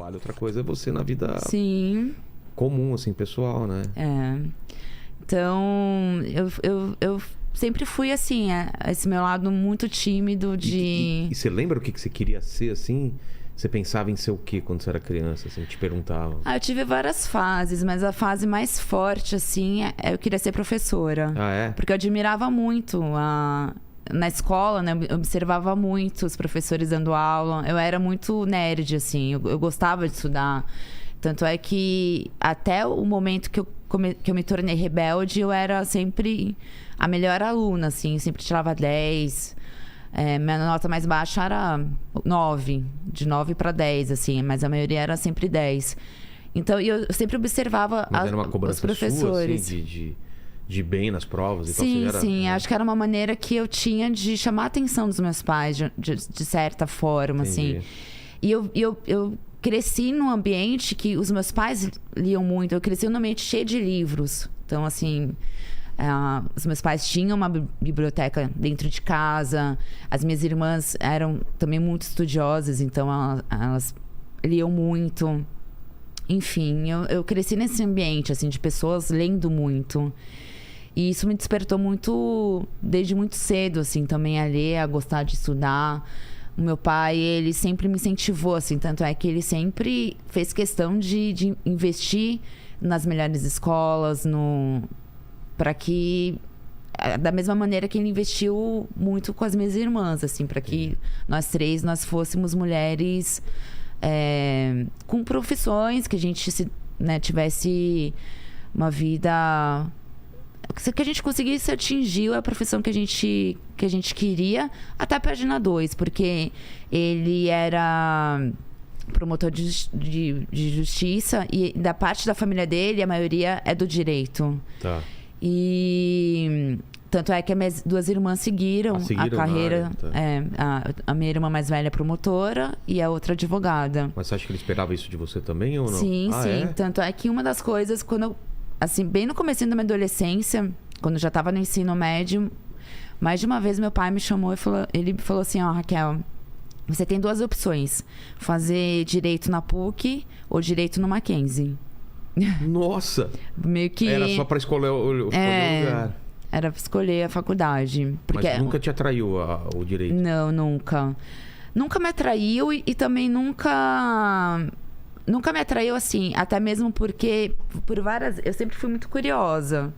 trabalho, outra coisa é você na vida Sim. comum, assim, pessoal, né? Então, eu sempre fui assim, esse meu lado muito tímido de... E você lembra o que você queria ser, assim? Você pensava em ser o quê quando você era criança, assim? Te perguntava. Eu tive várias fases, mas a fase mais forte, assim, eu queria ser professora. Ah, é? Porque eu admirava muito na escola, né? Eu observava muito os professores dando aula. Eu era muito nerd, assim. Eu gostava de estudar. Tanto é que até o momento que eu me tornei rebelde, eu era sempre a melhor aluna, assim. Sempre tirava 10. Minha nota mais baixa era 9. De 9 para 10, assim. Mas a maioria era sempre 10. Então, eu sempre observava Mas era uma cobrança os professores. Sua, assim, de bem nas provas e tal? Sim, Era, sim. Acho que era uma maneira que eu tinha de chamar a atenção dos meus pais, de certa forma, Entendi. assim. E eu cresci num ambiente que os meus pais liam muito. Eu cresci num ambiente cheio de livros. Então, assim... os meus pais tinham uma biblioteca dentro de casa. As minhas irmãs eram também muito estudiosas, então elas liam muito. Enfim, eu cresci nesse ambiente, assim, de pessoas lendo muito. E isso me despertou muito, desde muito cedo, assim, também a ler, a gostar de estudar. O meu pai, ele sempre me incentivou, assim, tanto é que ele sempre fez questão de investir nas melhores escolas, para que, da mesma maneira que ele investiu muito com as minhas irmãs, assim, para que nós três fôssemos mulheres com profissões, que a gente tivesse uma vida, que a gente conseguisse atingir a profissão que a gente queria, até a página 2, porque ele era promotor de justiça e da parte da família dele, a maioria é do direito. Tá. E tanto é que as minhas 2 irmãs seguiram a carreira. A minha irmã mais velha é promotora e a outra advogada. Mas você acha que ele esperava isso de você também ou não? Sim, sim. É? Tanto é que uma das coisas, quando eu, assim, bem no comecinho da minha adolescência, quando eu já estava no ensino médio, mais de uma vez meu pai me chamou e ele falou assim: Raquel, você tem 2 opções, fazer direito na PUC ou direito no Mackenzie. Nossa! Meio que... Era só pra escolher o lugar. Era pra escolher a faculdade. Porque... Mas nunca te atraiu o direito? Não, nunca. Nunca me atraiu e também nunca me atraiu, assim, até mesmo porque eu sempre fui muito curiosa.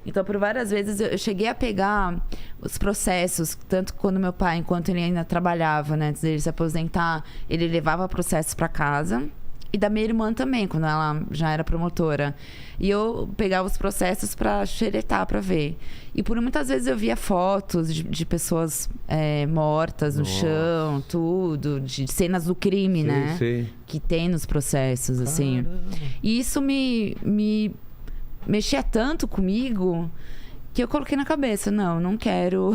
Então, por várias vezes, eu cheguei a pegar os processos, tanto quando meu pai, enquanto ele ainda trabalhava, né, antes dele se aposentar, ele levava processos para casa. E da minha irmã também, quando ela já era promotora. E eu pegava os processos para xeretar, para ver. E por muitas vezes eu via fotos de pessoas mortas no chão, tudo. De cenas do crime, né? Sei. Que tem nos processos, assim. Caramba. E isso me mexia tanto comigo que eu coloquei na cabeça, não quero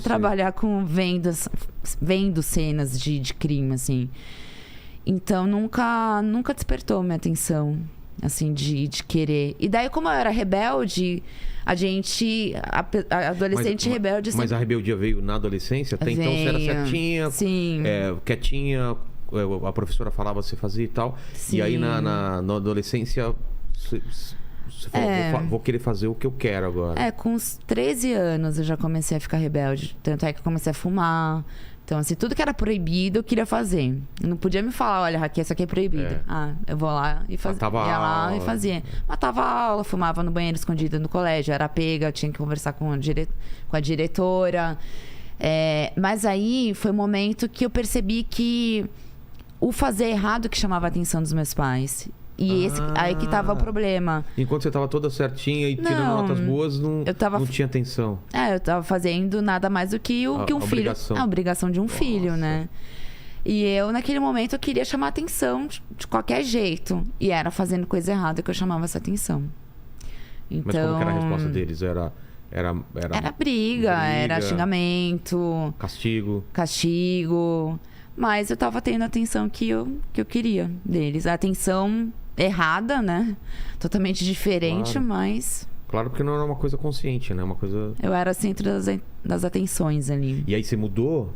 trabalhar com vendo cenas de crime, assim. Então, nunca despertou minha atenção, assim, de querer. E daí, como eu era rebelde, a adolescente rebelde... Mas a rebeldia veio na adolescência? Até então você era certinha, sim. Quietinha, a professora falava você fazia e tal. Sim. E aí, na adolescência, você falou, vou querer fazer o que eu quero agora. Com uns 13 anos eu já comecei a ficar rebelde. Tanto é que eu comecei a fumar... Então, assim, tudo que era proibido, eu queria fazer. Eu não podia me falar, olha, Raquel, isso aqui é proibido. Eu vou lá e fazia. Ia lá e fazia. Matava a aula, fumava no banheiro escondido no colégio. Era pega, eu tinha que conversar com a diretora. Mas aí foi o momento que eu percebi que o fazer errado que chamava a atenção dos meus pais. E aí que tava o problema. Enquanto você tava toda certinha e tirando notas boas, não tinha atenção. Eu tava fazendo nada mais do que um filho. A obrigação de um filho, né? E eu, naquele momento, eu queria chamar atenção de qualquer jeito. E era fazendo coisa errada que eu chamava essa atenção. Então, mas como que era a resposta deles? Era briga, era xingamento. Castigo. Mas eu tava tendo a atenção que eu queria deles. A atenção errada, né? Totalmente diferente, claro. Mas... Claro, porque não era uma coisa consciente, né? Uma coisa... Eu era centro das atenções ali. E aí você mudou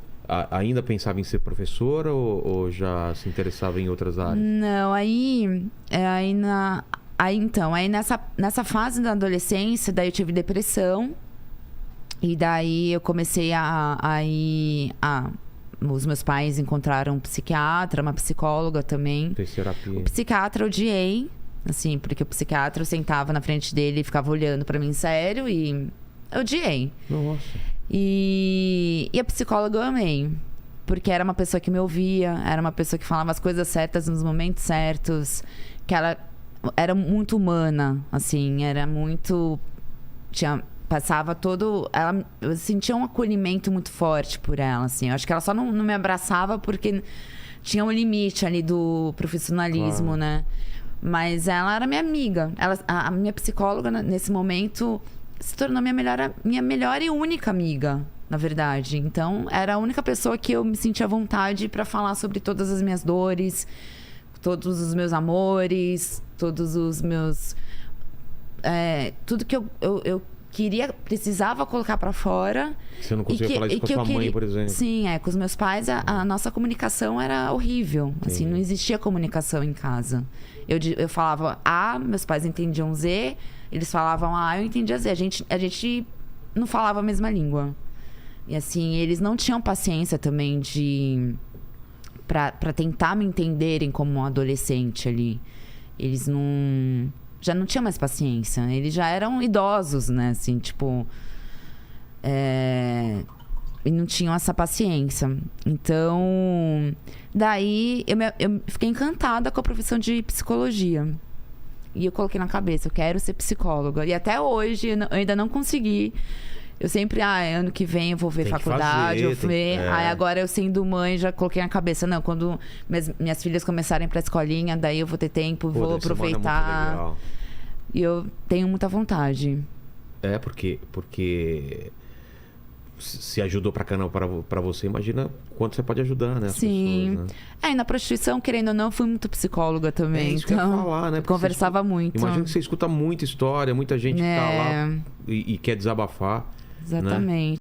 ainda pensava em ser professora ou já se interessava em outras áreas? Não, aí nessa fase da adolescência, daí eu tive depressão. E daí eu comecei os meus pais encontraram um psiquiatra, uma psicóloga também. Fez terapia. O psiquiatra eu odiei, assim, porque o psiquiatra eu sentava na frente dele e ficava olhando pra mim sério e eu odiei. Nossa. E a psicóloga eu amei. Porque era uma pessoa que me ouvia, era uma pessoa que falava as coisas certas nos momentos certos, que ela era muito humana, assim, era muito... Passava todo... eu sentia um acolhimento muito forte por ela, assim. Eu acho que ela só não me abraçava porque tinha um limite ali do profissionalismo, claro, né? Mas ela era minha amiga. A minha psicóloga, nesse momento, se tornou minha melhor e única amiga, na verdade. Então, era a única pessoa que eu me sentia à vontade para falar sobre todas as minhas dores, todos os meus amores, todos os meus... tudo que eu precisava colocar pra fora. Você não conseguia falar isso com a sua mãe, por exemplo? Sim, com os meus pais a nossa comunicação era horrível. Assim, não existia comunicação em casa. Eu falava A, meus pais entendiam Z, eles falavam A, eu entendia Z. A gente não falava a mesma língua. E assim, eles não tinham paciência também pra tentar me entenderem como um adolescente ali. Eles já não tinham mais paciência. Eles já eram idosos, né? Assim, tipo... E não tinham essa paciência. Então... Daí, eu fiquei encantada com a profissão de psicologia. E eu coloquei na cabeça, eu quero ser psicóloga. E até hoje, eu ainda não consegui. Eu sempre, ano que vem eu vou ver faculdade, Aí agora eu sendo mãe, já coloquei na cabeça, não, quando minhas filhas começarem pra escolinha, daí eu vou ter tempo, vou aproveitar. E eu tenho muita vontade. Porque se ajudou pra caramba pra você, imagina quanto você pode ajudar, né? As Sim. pessoas, né? E na prostituição, querendo ou não, fui muito psicóloga também. Isso que eu ia falar, né? Porque conversava muito. Imagina que você escuta muita história, muita gente que tá lá e quer desabafar. Exatamente. Né?